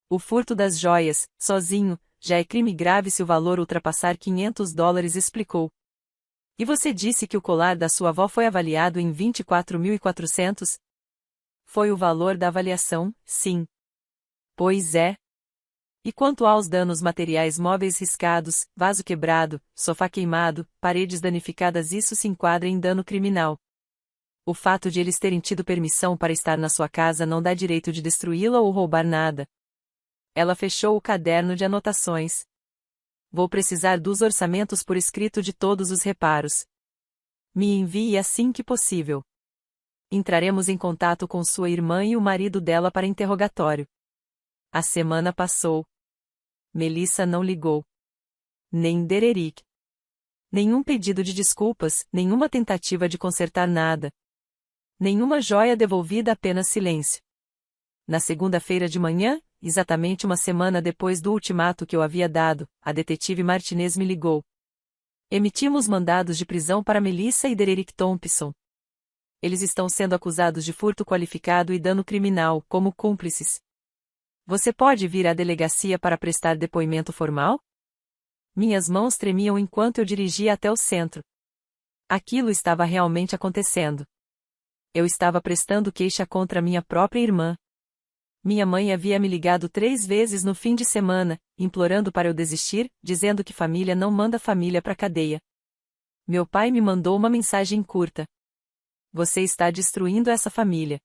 O furto das joias, sozinho, já é crime grave se o valor ultrapassar $500, explicou. E você disse que o colar da sua avó foi avaliado em 24.400? Foi o valor da avaliação, sim. Pois é. E quanto aos danos materiais: móveis riscados, vaso quebrado, sofá queimado, paredes danificadas, isso se enquadra em dano criminal. O fato de eles terem tido permissão para estar na sua casa não dá direito de destruí-la ou roubar nada. Ela fechou o caderno de anotações. Vou precisar dos orçamentos por escrito de todos os reparos. Me envie assim que possível. Entraremos em contato com sua irmã e o marido dela para interrogatório. A semana passou. Melissa não ligou. Nem Dererick. Nenhum pedido de desculpas, nenhuma tentativa de consertar nada. Nenhuma joia devolvida, apenas silêncio. Na segunda-feira de manhã, exatamente uma semana depois do ultimato que eu havia dado, a detetive Martinez me ligou. Emitimos mandados de prisão para Melissa e Dererick Thompson. Eles estão sendo acusados de furto qualificado e dano criminal, como cúmplices. Você pode vir à delegacia para prestar depoimento formal? Minhas mãos tremiam enquanto eu dirigia até o centro. Aquilo estava realmente acontecendo. Eu estava prestando queixa contra minha própria irmã. Minha mãe havia me ligado 3 vezes no fim de semana, implorando para eu desistir, dizendo que família não manda família para cadeia. Meu pai me mandou uma mensagem curta. Você está destruindo essa família.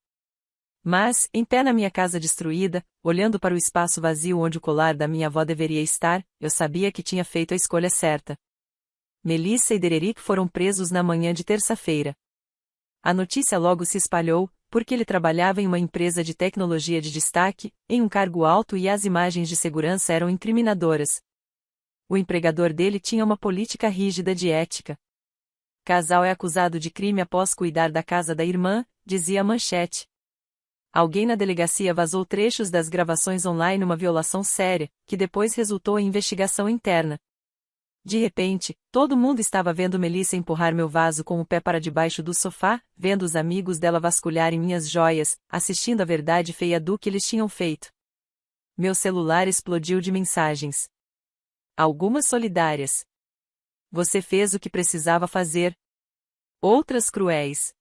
Mas, em pé na minha casa destruída, olhando para o espaço vazio onde o colar da minha avó deveria estar, eu sabia que tinha feito a escolha certa. Melissa e Dererick foram presos na manhã de terça-feira. A notícia logo se espalhou, porque ele trabalhava em uma empresa de tecnologia de destaque, em um cargo alto, e as imagens de segurança eram incriminadoras. O empregador dele tinha uma política rígida de ética. Casal é acusado de crime após cuidar da casa da irmã, dizia a manchete. Alguém na delegacia vazou trechos das gravações online, uma violação séria, que depois resultou em investigação interna. De repente, todo mundo estava vendo Melissa empurrar meu vaso com o pé para debaixo do sofá, vendo os amigos dela vasculharem minhas joias, assistindo a verdade feia do que eles tinham feito. Meu celular explodiu de mensagens. Algumas solidárias. Você fez o que precisava fazer. Outras cruéis.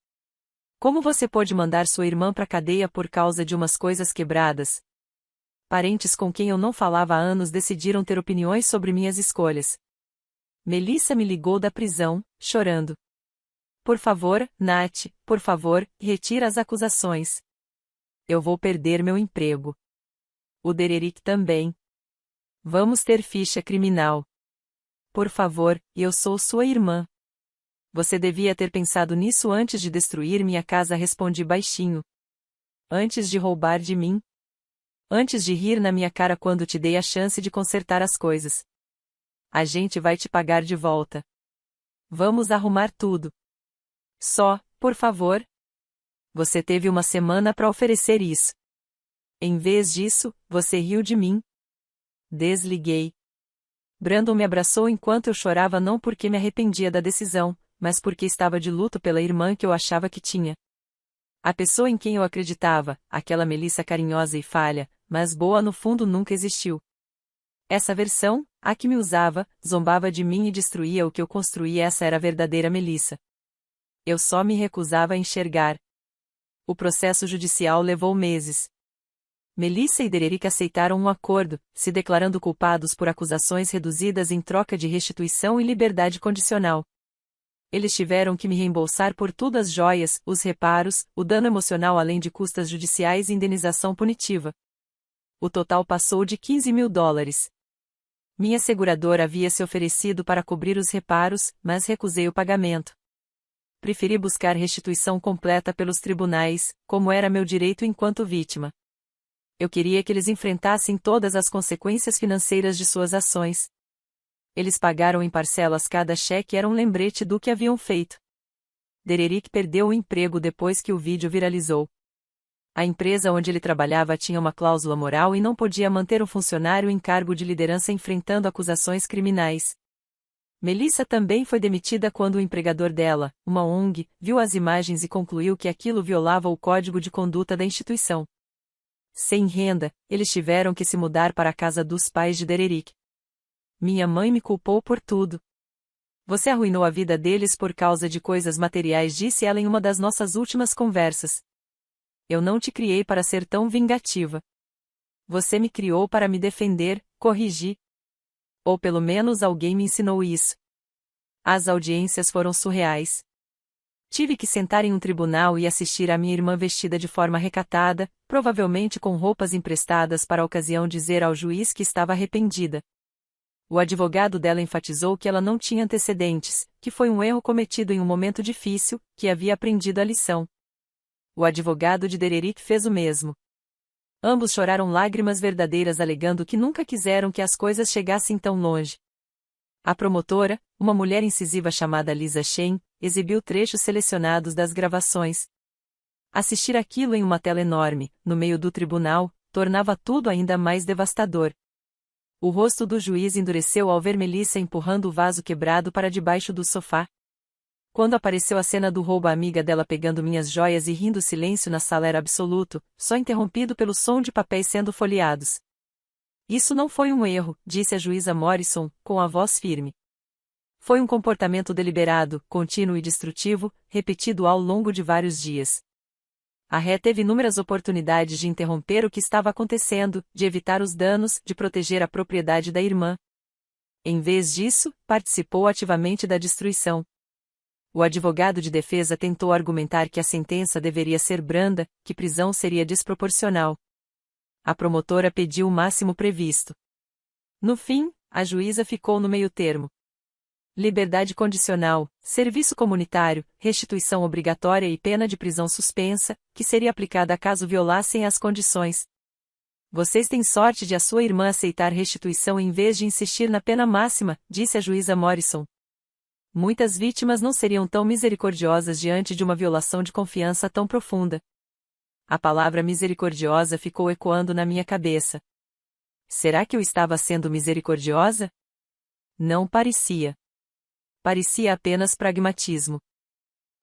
Como você pôde mandar sua irmã para a cadeia por causa de umas coisas quebradas? Parentes com quem eu não falava há anos decidiram ter opiniões sobre minhas escolhas. Melissa me ligou da prisão, chorando. Por favor, Nath, por favor, retira as acusações. Eu vou perder meu emprego. O Dererick também. Vamos ter ficha criminal. Por favor, eu sou sua irmã. Você devia ter pensado nisso antes de destruir minha casa, respondi baixinho. Antes de roubar de mim. Antes de rir na minha cara quando te dei a chance de consertar as coisas. A gente vai te pagar de volta. Vamos arrumar tudo. Só, por favor. Você teve uma semana para oferecer isso. Em vez disso, você riu de mim. Desliguei. Brandon me abraçou enquanto eu chorava, não porque me arrependia da decisão, mas porque estava de luto pela irmã que eu achava que tinha. A pessoa em quem eu acreditava, aquela Melissa carinhosa e falha, mas boa no fundo, nunca existiu. Essa versão, a que me usava, zombava de mim e destruía o que eu construí. Essa era a verdadeira Melissa. Eu só me recusava a enxergar. O processo judicial levou meses. Melissa e Dererick aceitaram um acordo, se declarando culpados por acusações reduzidas em troca de restituição e liberdade condicional. Eles tiveram que me reembolsar por tudo: as joias, os reparos, o dano emocional, além de custas judiciais e indenização punitiva. O total passou de $15.000. Minha seguradora havia se oferecido para cobrir os reparos, mas recusei o pagamento. Preferi buscar restituição completa pelos tribunais, como era meu direito enquanto vítima. Eu queria que eles enfrentassem todas as consequências financeiras de suas ações. Eles pagaram em parcelas, cada cheque era um lembrete do que haviam feito. Dererick perdeu o emprego depois que o vídeo viralizou. A empresa onde ele trabalhava tinha uma cláusula moral e não podia manter um funcionário em cargo de liderança enfrentando acusações criminais. Melissa também foi demitida quando o empregador dela, uma ONG, viu as imagens e concluiu que aquilo violava o código de conduta da instituição. Sem renda, eles tiveram que se mudar para a casa dos pais de Dererick. Minha mãe me culpou por tudo. Você arruinou a vida deles por causa de coisas materiais, disse ela em uma das nossas últimas conversas. Eu não te criei para ser tão vingativa. Você me criou para me defender, corrigi. Ou pelo menos alguém me ensinou isso. As audiências foram surreais. Tive que sentar em um tribunal e assistir a minha irmã vestida de forma recatada, provavelmente com roupas emprestadas para a ocasião, dizer ao juiz que estava arrependida. O advogado dela enfatizou que ela não tinha antecedentes, que foi um erro cometido em um momento difícil, que havia aprendido a lição. O advogado de Dererick fez o mesmo. Ambos choraram lágrimas verdadeiras alegando que nunca quiseram que as coisas chegassem tão longe. A promotora, uma mulher incisiva chamada Lisa Shane, exibiu trechos selecionados das gravações. Assistir aquilo em uma tela enorme, no meio do tribunal, tornava tudo ainda mais devastador. O rosto do juiz endureceu ao ver Melissa empurrando o vaso quebrado para debaixo do sofá. Quando apareceu a cena do roubo, a amiga dela pegando minhas joias e rindo, o silêncio na sala era absoluto, só interrompido pelo som de papéis sendo folheados. Isso não foi um erro, disse a juíza Morrison, com a voz firme. Foi um comportamento deliberado, contínuo e destrutivo, repetido ao longo de vários dias. A ré teve inúmeras oportunidades de interromper o que estava acontecendo, de evitar os danos, de proteger a propriedade da irmã. Em vez disso, participou ativamente da destruição. O advogado de defesa tentou argumentar que a sentença deveria ser branda, que prisão seria desproporcional. A promotora pediu o máximo previsto. No fim, a juíza ficou no meio-termo. Liberdade condicional, serviço comunitário, restituição obrigatória e pena de prisão suspensa, que seria aplicada caso violassem as condições. Vocês têm sorte de a sua irmã aceitar restituição em vez de insistir na pena máxima, disse a juíza Morrison. Muitas vítimas não seriam tão misericordiosas diante de uma violação de confiança tão profunda. A palavra misericordiosa ficou ecoando na minha cabeça. Será que eu estava sendo misericordiosa? Não parecia. Parecia apenas pragmatismo.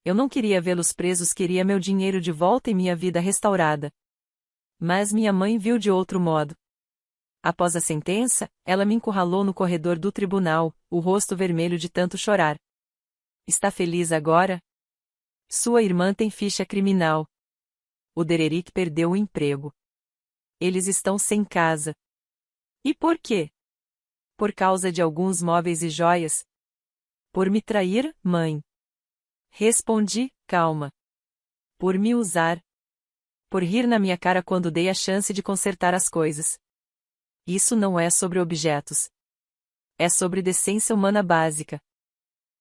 Eu não queria vê-los presos, queria meu dinheiro de volta e minha vida restaurada. Mas minha mãe viu de outro modo. Após a sentença, ela me encurralou no corredor do tribunal, o rosto vermelho de tanto chorar. Está feliz agora? Sua irmã tem ficha criminal. O Dererick perdeu o emprego. Eles estão sem casa. E por quê? Por causa de alguns móveis e joias. Por me trair, mãe. Respondi, calma. Por me usar. Por rir na minha cara quando dei a chance de consertar as coisas. Isso não é sobre objetos. É sobre decência humana básica.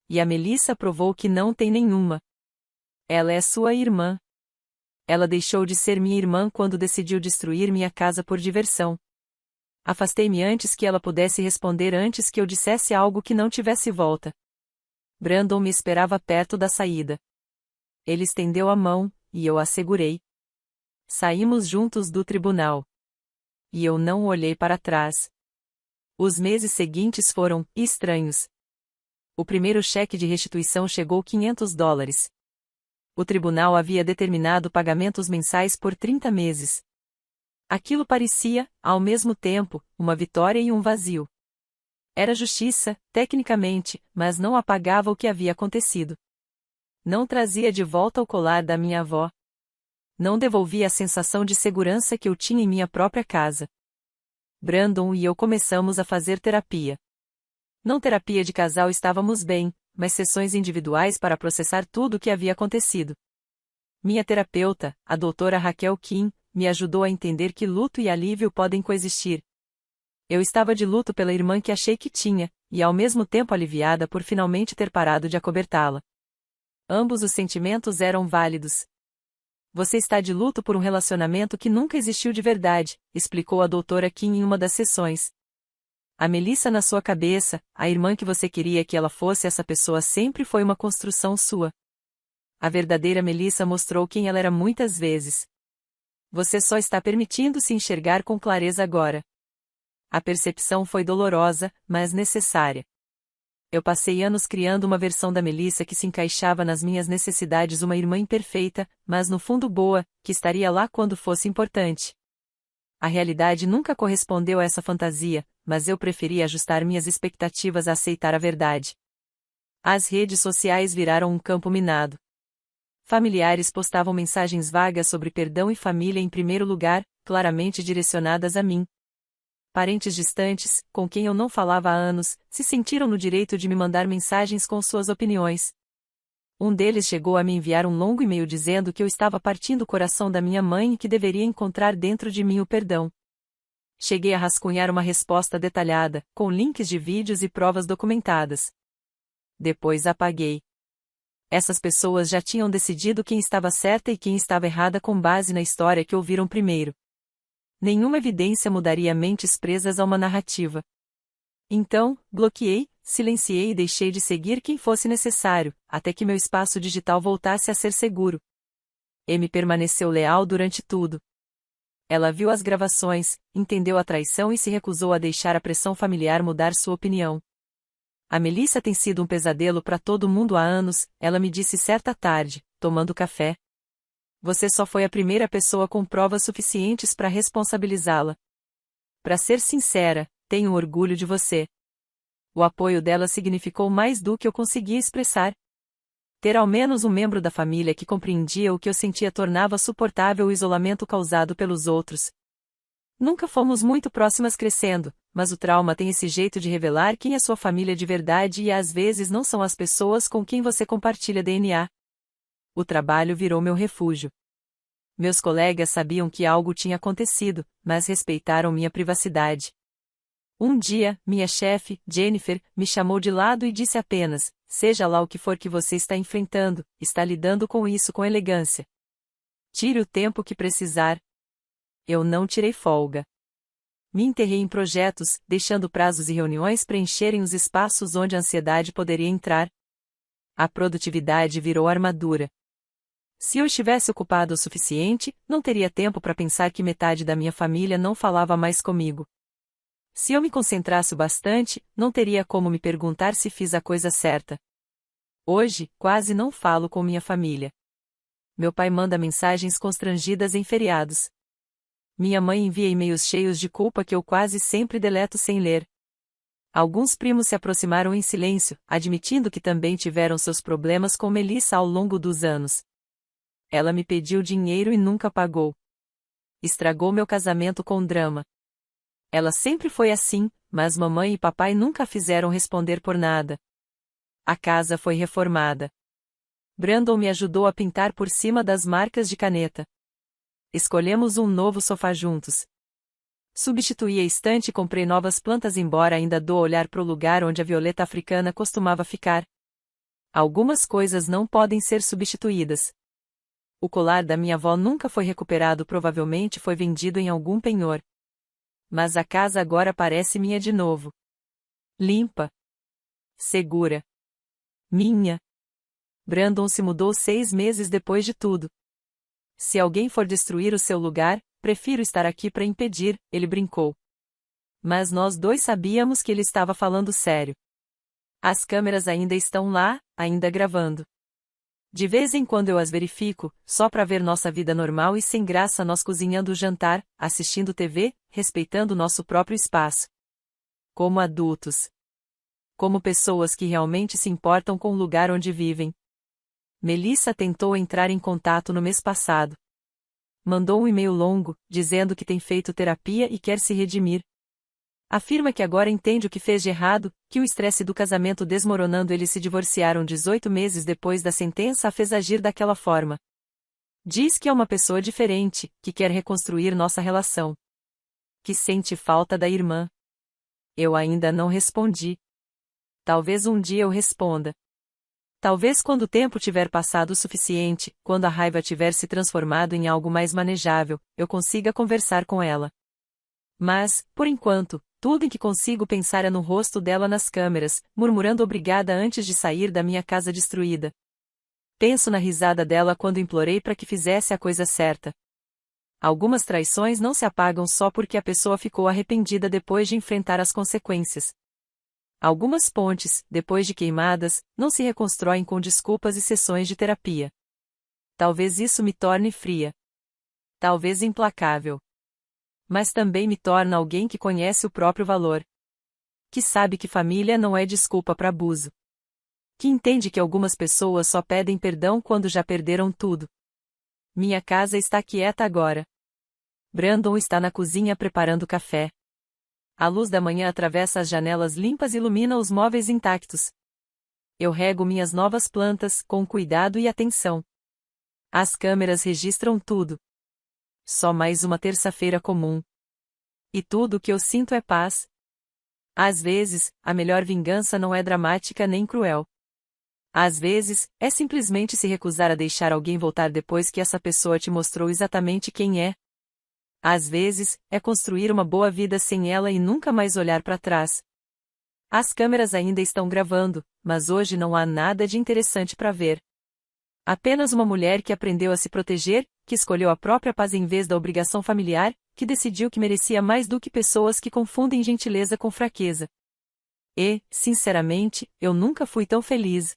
E a Melissa provou que não tem nenhuma. Ela é sua irmã. Ela deixou de ser minha irmã quando decidiu destruir minha casa por diversão. Afastei-me antes que ela pudesse responder, antes que eu dissesse algo que não tivesse volta. Brandon me esperava perto da saída. Ele estendeu a mão, e eu a segurei. Saímos juntos do tribunal. E eu não olhei para trás. Os meses seguintes foram estranhos. O primeiro cheque de restituição chegou $500. O tribunal havia determinado pagamentos mensais por 30 meses. Aquilo parecia, ao mesmo tempo, uma vitória e um vazio. Era justiça, tecnicamente, mas não apagava o que havia acontecido. Não trazia de volta o colar da minha avó. Não devolvia a sensação de segurança que eu tinha em minha própria casa. Brandon e eu começamos a fazer terapia. Não terapia de casal, estávamos bem, mas sessões individuais para processar tudo o que havia acontecido. Minha terapeuta, a doutora Raquel Kim, me ajudou a entender que luto e alívio podem coexistir. Eu estava de luto pela irmã que achei que tinha, e ao mesmo tempo aliviada por finalmente ter parado de acobertá-la. Ambos os sentimentos eram válidos. Você está de luto por um relacionamento que nunca existiu de verdade, explicou a doutora Kim em uma das sessões. A Melissa na sua cabeça, a irmã que você queria que ela fosse, essa pessoa sempre foi uma construção sua. A verdadeira Melissa mostrou quem ela era muitas vezes. Você só está permitindo se enxergar com clareza agora. A percepção foi dolorosa, mas necessária. Eu passei anos criando uma versão da Melissa que se encaixava nas minhas necessidades, uma irmã imperfeita, mas no fundo boa, que estaria lá quando fosse importante. A realidade nunca correspondeu a essa fantasia, mas eu preferi ajustar minhas expectativas a aceitar a verdade. As redes sociais viraram um campo minado. Familiares postavam mensagens vagas sobre perdão e família em primeiro lugar, claramente direcionadas a mim. Parentes distantes, com quem eu não falava há anos, se sentiram no direito de me mandar mensagens com suas opiniões. Um deles chegou a me enviar um longo e-mail dizendo que eu estava partindo o coração da minha mãe e que deveria encontrar dentro de mim o perdão. Cheguei a rascunhar uma resposta detalhada, com links de vídeos e provas documentadas. Depois apaguei. Essas pessoas já tinham decidido quem estava certa e quem estava errada com base na história que ouviram primeiro. Nenhuma evidência mudaria mentes presas a uma narrativa. Então, bloqueei, silenciei e deixei de seguir quem fosse necessário, até que meu espaço digital voltasse a ser seguro. Amy permaneceu leal durante tudo. Ela viu as gravações, entendeu a traição e se recusou a deixar a pressão familiar mudar sua opinião. A Melissa tem sido um pesadelo para todo mundo há anos, ela me disse certa tarde, tomando café. Você só foi a primeira pessoa com provas suficientes para responsabilizá-la. Para ser sincera, tenho orgulho de você. O apoio dela significou mais do que eu conseguia expressar. Ter ao menos um membro da família que compreendia o que eu sentia tornava suportável o isolamento causado pelos outros. Nunca fomos muito próximas crescendo, mas o trauma tem esse jeito de revelar quem é sua família de verdade e às vezes não são as pessoas com quem você compartilha DNA. O trabalho virou meu refúgio. Meus colegas sabiam que algo tinha acontecido, mas respeitaram minha privacidade. Um dia, minha chefe, Jennifer, me chamou de lado e disse apenas: seja lá o que for que você está enfrentando, está lidando com isso com elegância. Tire o tempo que precisar. Eu não tirei folga. Me enterrei em projetos, deixando prazos e reuniões preencherem os espaços onde a ansiedade poderia entrar. A produtividade virou armadura. Se eu estivesse ocupado o suficiente, não teria tempo para pensar que metade da minha família não falava mais comigo. Se eu me concentrasse o bastante, não teria como me perguntar se fiz a coisa certa. Hoje, quase não falo com minha família. Meu pai manda mensagens constrangidas em feriados. Minha mãe envia e-mails cheios de culpa que eu quase sempre deleto sem ler. Alguns primos se aproximaram em silêncio, admitindo que também tiveram seus problemas com Melissa ao longo dos anos. Ela me pediu dinheiro e nunca pagou. Estragou meu casamento com drama. Ela sempre foi assim, mas mamãe e papai nunca a fizeram responder por nada. A casa foi reformada. Brandon me ajudou a pintar por cima das marcas de caneta. Escolhemos um novo sofá juntos. Substituí a estante e comprei novas plantas, embora ainda dou olhar para o lugar onde a violeta africana costumava ficar. Algumas coisas não podem ser substituídas. O colar da minha avó nunca foi recuperado, provavelmente foi vendido em algum penhor. Mas a casa agora parece minha de novo. Limpa. Segura. Minha. Brandon se mudou 6 meses depois de tudo. Se alguém for destruir o seu lugar, prefiro estar aqui para impedir, ele brincou. Mas nós dois sabíamos que ele estava falando sério. As câmeras ainda estão lá, ainda gravando. De vez em quando eu as verifico, só para ver nossa vida normal e sem graça, nós cozinhando o jantar, assistindo TV, respeitando nosso próprio espaço. Como adultos. Como pessoas que realmente se importam com o lugar onde vivem. Melissa tentou entrar em contato no mês passado. Mandou um e-mail longo, dizendo que tem feito terapia e quer se redimir. Afirma que agora entende o que fez de errado, que o estresse do casamento desmoronando, eles se divorciaram 18 meses depois da sentença, a fez agir daquela forma. Diz que é uma pessoa diferente, que quer reconstruir nossa relação. Que sente falta da irmã. Eu ainda não respondi. Talvez um dia eu responda. Talvez quando o tempo tiver passado o suficiente, quando a raiva tiver se transformado em algo mais manejável, eu consiga conversar com ela. Mas, por enquanto, tudo em que consigo pensar é no rosto dela nas câmeras, murmurando obrigada antes de sair da minha casa destruída. Penso na risada dela quando implorei para que fizesse a coisa certa. Algumas traições não se apagam só porque a pessoa ficou arrependida depois de enfrentar as consequências. Algumas pontes, depois de queimadas, não se reconstroem com desculpas e sessões de terapia. Talvez isso me torne fria. Talvez implacável. Mas também me torna alguém que conhece o próprio valor. Que sabe que família não é desculpa para abuso. Que entende que algumas pessoas só pedem perdão quando já perderam tudo. Minha casa está quieta agora. Brandon está na cozinha preparando café. A luz da manhã atravessa as janelas limpas e ilumina os móveis intactos. Eu rego minhas novas plantas, com cuidado e atenção. As câmeras registram tudo. Só mais uma terça-feira comum. E tudo o que eu sinto é paz. Às vezes, a melhor vingança não é dramática nem cruel. Às vezes, é simplesmente se recusar a deixar alguém voltar depois que essa pessoa te mostrou exatamente quem é. Às vezes, é construir uma boa vida sem ela e nunca mais olhar para trás. As câmeras ainda estão gravando, mas hoje não há nada de interessante para ver. Apenas uma mulher que aprendeu a se proteger, que escolheu a própria paz em vez da obrigação familiar, que decidiu que merecia mais do que pessoas que confundem gentileza com fraqueza. E, sinceramente, eu nunca fui tão feliz.